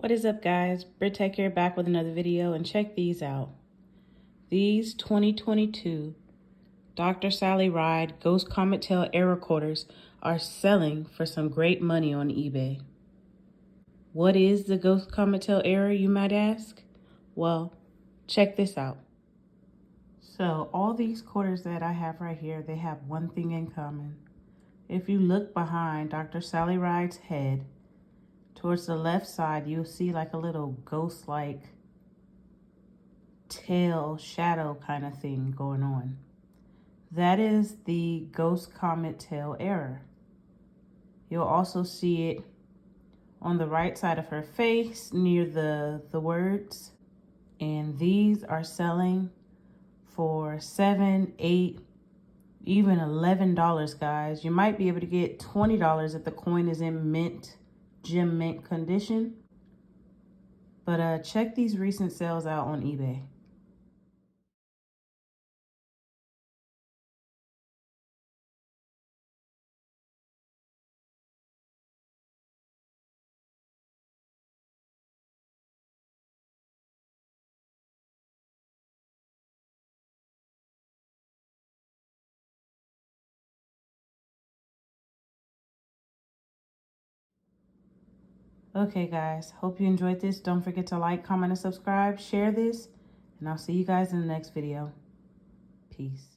What is up, guys? Britt Tech here, back with another video, and check these out. These 2022 Dr. Sally Ride Ghost Comet Tail air recorders are selling for some great money on eBay. What is the Ghost Comet Tail air, you might ask? Well, check this out. So all these quarters that I have right here, they have one thing in common. If you look behind Dr. Sally Ride's head, towards the left side, you'll see like a little ghost-like tail shadow kind of thing going on. That is the Ghost Comet tail error. You'll also see it on the right side of her face near the words. And these are selling for $7, $8, even $11, guys. You might be able to get $20 if the coin is in gem mint condition. But check these recent sales out on eBay. Okay, guys, hope you enjoyed this. Don't forget to like, comment, and subscribe. Share this, and I'll see you guys in the next video. Peace.